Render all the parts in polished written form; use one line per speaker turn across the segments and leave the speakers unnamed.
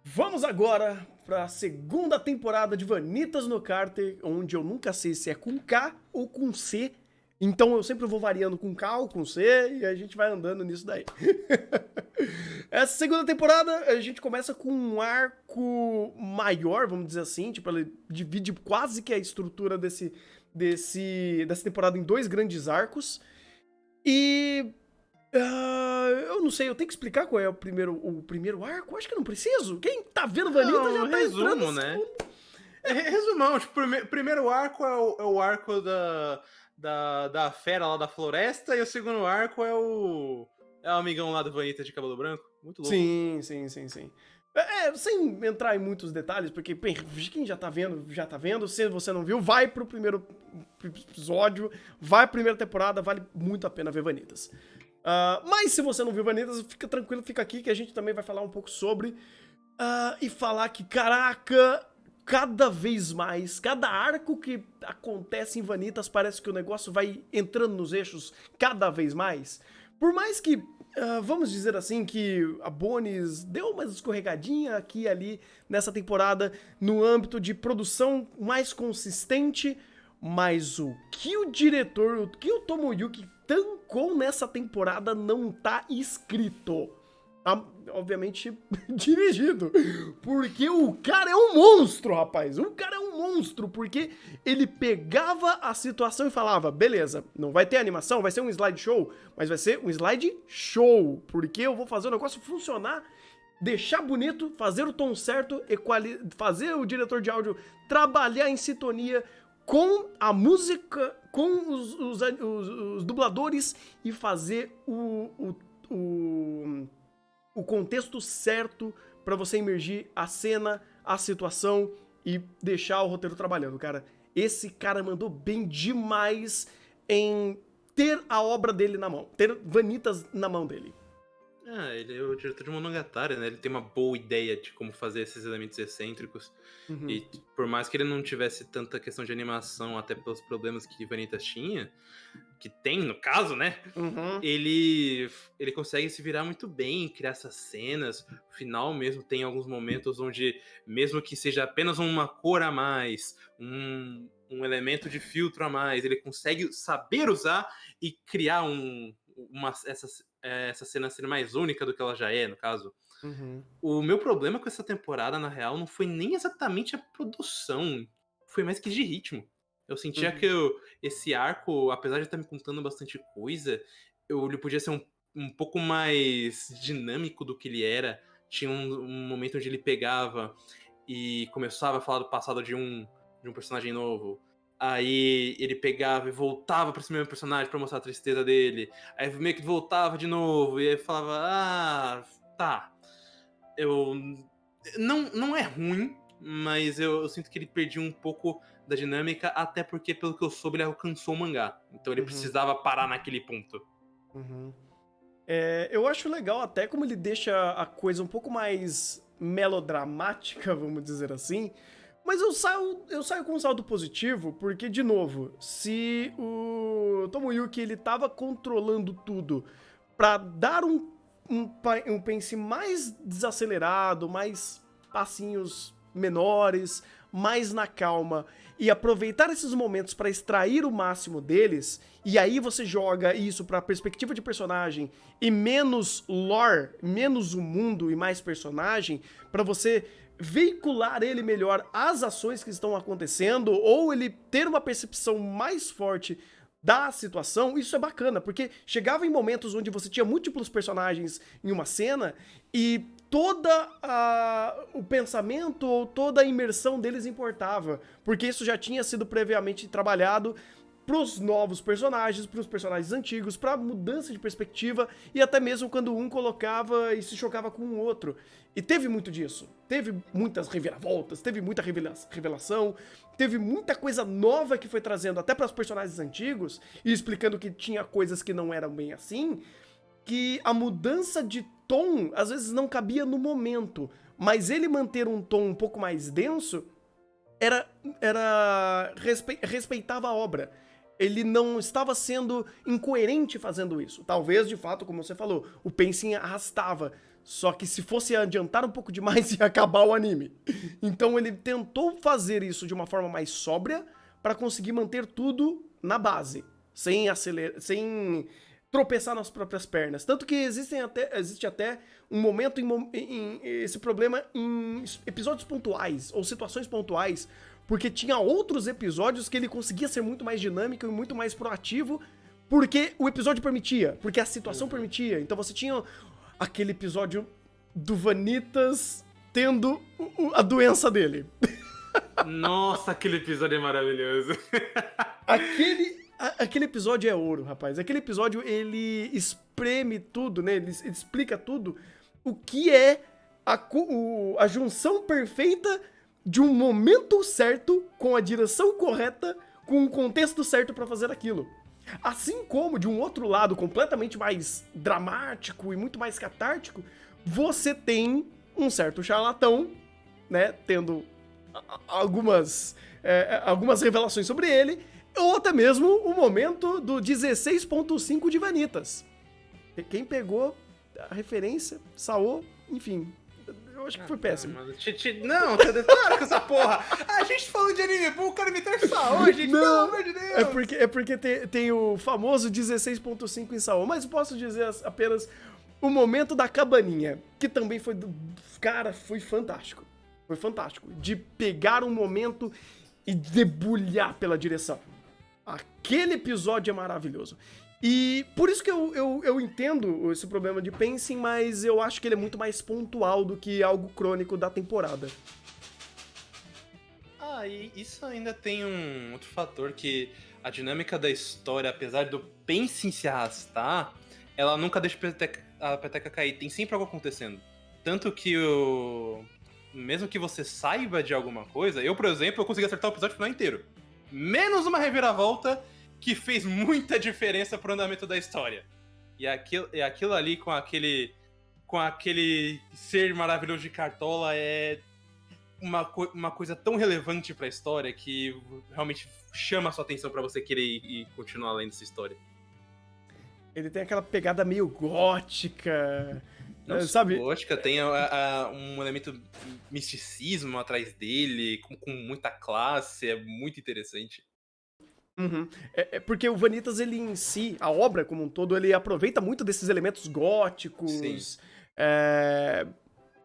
Vamos agora para a segunda temporada de Vanitas no Carter, onde eu nunca sei se é com K ou com C. Então eu sempre vou variando com K ou com C e a gente vai andando nisso daí. Essa segunda temporada a gente começa com um arco maior, vamos dizer assim, tipo, ele divide quase que a estrutura dessa temporada em dois grandes arcos. E eu não sei, eu tenho que explicar qual é o primeiro arco? Acho que não preciso. Quem tá vendo Vanita
Não,
já tá entrando
resumo,
no
né?
segundo.
Resumão, tipo, primeiro arco é o arco da fera lá da floresta, e o segundo arco é o amigão lá do Vanita de cabelo branco. Muito louco.
Sim, sim, sim, sim. Sem entrar em muitos detalhes, porque bem, quem já tá vendo, já tá vendo. Se você não viu, vai pro primeiro episódio, vai pra primeira temporada, vale muito a pena ver Vanitas. Mas se você não viu Vanitas, fica tranquilo, fica aqui que a gente também vai falar um pouco sobre. E falar que, caraca, cada vez mais, cada arco que acontece em Vanitas parece que o negócio vai entrando nos eixos cada vez mais. Por mais que, vamos dizer assim, que a Bones deu uma escorregadinha aqui e ali nessa temporada no âmbito de produção mais consistente, mas o que o diretor, o que o Tomoyuki tancou nessa temporada não tá escrito. Tá, obviamente, dirigido. Porque o cara é um monstro, rapaz. O cara é um monstro. Porque ele pegava a situação e falava: beleza, não vai ter animação, vai ser um slideshow, mas vai ser um slide show. Porque eu vou fazer o negócio funcionar, deixar bonito, fazer o tom certo, fazer o diretor de áudio trabalhar em sintonia com a música, com os dubladores e fazer o contexto certo pra você imergir a cena, a situação e deixar o roteiro trabalhando, cara. Esse cara mandou bem demais em ter a obra dele na mão, ter Vanitas na mão dele.
Ele é o diretor de Monogatari, né? Ele tem uma boa ideia de como fazer esses elementos excêntricos.
Uhum.
E por mais que ele não tivesse tanta questão de animação, até pelos problemas que Vanitas tinha, que tem no caso, né?
Uhum.
Ele consegue se virar muito bem, criar essas cenas. No final mesmo tem alguns momentos onde, mesmo que seja apenas uma cor a mais, um elemento de filtro a mais, ele consegue saber usar e criar essa cena ser mais única do que ela já é, no caso.
Uhum.
O meu problema com essa temporada, na real, não foi nem exatamente a produção, foi mais que de ritmo. Eu sentia que
Uhum.
esse arco, apesar de estar me contando bastante coisa, ele podia ser um pouco mais dinâmico do que ele era. Tinha um momento onde ele pegava e começava a falar do passado de um personagem novo. Aí ele pegava e voltava pra esse mesmo personagem pra mostrar a tristeza dele. Aí meio que voltava de novo e aí falava: Ah, tá. Eu. Não é ruim, mas eu sinto que ele perdia um pouco da dinâmica, até porque, pelo que eu soube, ele alcançou o mangá. Então ele
Uhum.
precisava parar naquele ponto.
Uhum. Eu acho legal até como ele deixa a coisa um pouco mais melodramática, vamos dizer assim. Mas eu saio com um saldo positivo, porque, de novo, se o Tomoyuki ele tava controlando tudo pra dar um pace mais desacelerado, mais passinhos menores, mais na calma, e aproveitar esses momentos pra extrair o máximo deles, e aí você joga isso pra perspectiva de personagem e menos lore, menos o mundo e mais personagem, pra você veicular ele melhor as ações que estão acontecendo, ou ele ter uma percepção mais forte da situação. Isso é bacana, porque chegava em momentos onde você tinha múltiplos personagens em uma cena e o pensamento ou toda a imersão deles importava, porque isso já tinha sido previamente trabalhado pros novos personagens, pros personagens antigos, pra mudança de perspectiva e até mesmo quando um colocava e se chocava com o outro. E teve muito disso. Teve muitas reviravoltas, teve muita revelação, teve muita coisa nova que foi trazendo até para os personagens antigos e explicando que tinha coisas que não eram bem assim, que a mudança de tom às vezes não cabia no momento, mas ele manter um tom um pouco mais denso respeitava a obra. Ele não estava sendo incoerente fazendo isso. Talvez, de fato, como você falou, o pacing arrastava. Só que se fosse adiantar um pouco demais, ia acabar o anime. Então ele tentou fazer isso de uma forma mais sóbria pra conseguir manter tudo na base, sem tropeçar nas próprias pernas. Tanto que existe até um momento esse problema em episódios pontuais ou situações pontuais, porque tinha outros episódios que ele conseguia ser muito mais dinâmico e muito mais proativo, porque o episódio permitia, porque a situação permitia. Então você tinha aquele episódio do Vanitas tendo a doença dele.
Nossa, aquele episódio é maravilhoso.
Aquele episódio é ouro, rapaz. Aquele episódio, ele espreme tudo, né? Ele explica tudo. O que é a junção perfeita de um momento certo, com a direção correta, com o contexto certo pra fazer aquilo. Assim como, de um outro lado, completamente mais dramático e muito mais catártico, você tem um certo charlatão, né? Tendo algumas revelações sobre ele, ou até mesmo o momento do 16.5 de Vanitas. Quem pegou a referência, saô, enfim. Eu acho que foi péssimo.
Não, para com essa porra! A gente falando de anime, pô, o cara me traz saô, gente, pelo amor de Deus!
É porque tem o famoso 16.5 em saô, mas posso dizer apenas o momento da cabaninha, que também foi cara, foi fantástico. Foi fantástico. De pegar um momento e debulhar pela direção. Aquele episódio é maravilhoso. E por isso que eu entendo esse problema de pacing, mas eu acho que ele é muito mais pontual do que algo crônico da temporada.
E isso ainda tem um outro fator, que a dinâmica da história, apesar do pacing se arrastar, ela nunca deixa a peteca cair. Tem sempre algo acontecendo. Tanto que mesmo que você saiba de alguma coisa, eu, por exemplo, eu consegui acertar o episódio final inteiro. Menos uma reviravolta que fez muita diferença pro andamento da história. E aquilo ali com aquele ser maravilhoso de Cartola é uma coisa tão relevante pra história que realmente chama a sua atenção pra você querer ir continuar lendo essa história.
Ele tem aquela pegada meio gótica,
Não,
sabe?
Gótica, tem um elemento misticismo atrás dele, com muita classe, é muito interessante.
Uhum. Porque o Vanitas, ele em si, a obra como um todo, ele aproveita muito desses elementos góticos.
Sim.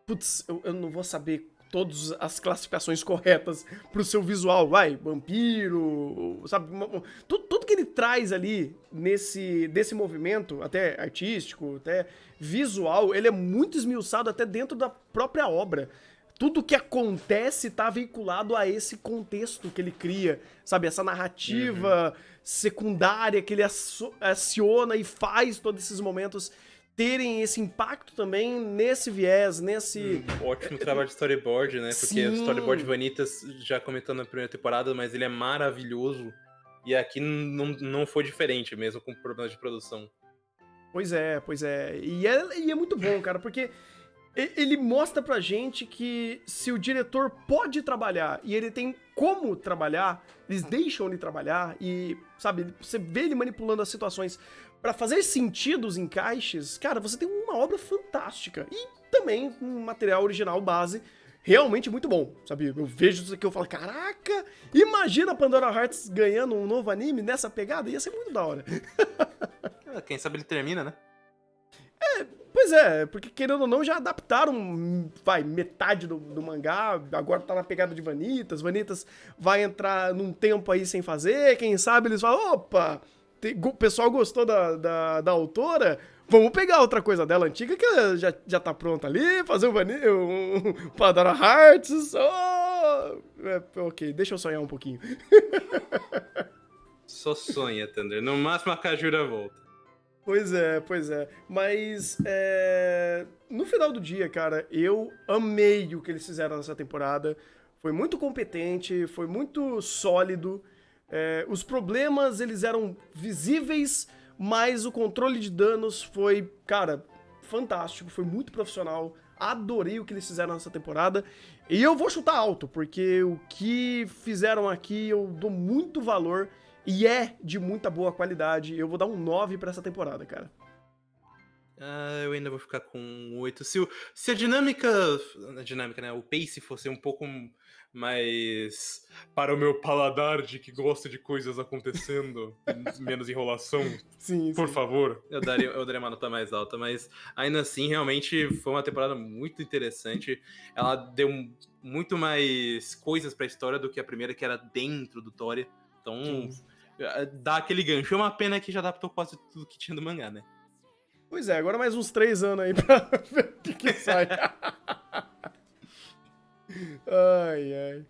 Putz, eu não vou saber todas as classificações corretas pro seu visual. Vai, vampiro, sabe? Tudo que ele traz ali desse movimento, até artístico, até visual, ele é muito esmiuçado até dentro da própria obra. Tudo que acontece tá vinculado a esse contexto que ele cria, sabe? Essa narrativa secundária que ele aciona e faz todos esses momentos terem esse impacto também nesse viés, nesse...
Ótimo trabalho de storyboard, né? Porque
Sim.
o storyboard Vanitas já comentou na primeira temporada, mas ele é maravilhoso. E aqui não foi diferente, mesmo com problemas de produção.
Pois é. E é muito bom, cara, porque ele mostra pra gente que se o diretor pode trabalhar e ele tem como trabalhar, eles deixam ele trabalhar e, sabe, você vê ele manipulando as situações pra fazer sentido os encaixes, cara, você tem uma obra fantástica. E também um material original base realmente muito bom, sabe? Eu vejo isso aqui e eu falo, caraca, imagina a Pandora Hearts ganhando um novo anime nessa pegada, ia ser muito da hora.
Quem sabe ele termina, né?
Pois é, porque querendo ou não, já adaptaram, metade do mangá, agora tá na pegada de Vanitas, Vanitas vai entrar num tempo aí sem fazer, quem sabe eles falam, opa, o pessoal gostou da autora, vamos pegar outra coisa dela antiga que já tá pronta ali, fazer um Pandora Hearts, ok, deixa eu sonhar um pouquinho.
Só sonha, Thunder, no máximo a Kajura volta.
Pois é. Mas, no final do dia, cara, eu amei o que eles fizeram nessa temporada. Foi muito competente, foi muito sólido. Os problemas, eles eram visíveis, mas o controle de danos foi, cara, fantástico. Foi muito profissional. Adorei o que eles fizeram nessa temporada. E eu vou chutar alto, porque o que fizeram aqui eu dou muito valor. E é de muita boa qualidade. Eu vou dar um 9 pra essa temporada, cara.
Eu ainda vou ficar com um 8. Se a dinâmica. A dinâmica, né? O pace fosse um pouco mais para o meu paladar de que gosta de coisas acontecendo, menos enrolação,
Sim,
por
sim.
favor, eu daria uma nota mais alta. Mas ainda assim, realmente foi uma temporada muito interessante. Ela deu muito mais coisas pra história do que a primeira, que era dentro do Toria. Então,
Sim.
dá aquele gancho. É uma pena que já adaptou quase tudo que tinha do mangá, né?
Pois é, agora mais uns 3 anos aí pra ver o que sai. Ai, ai.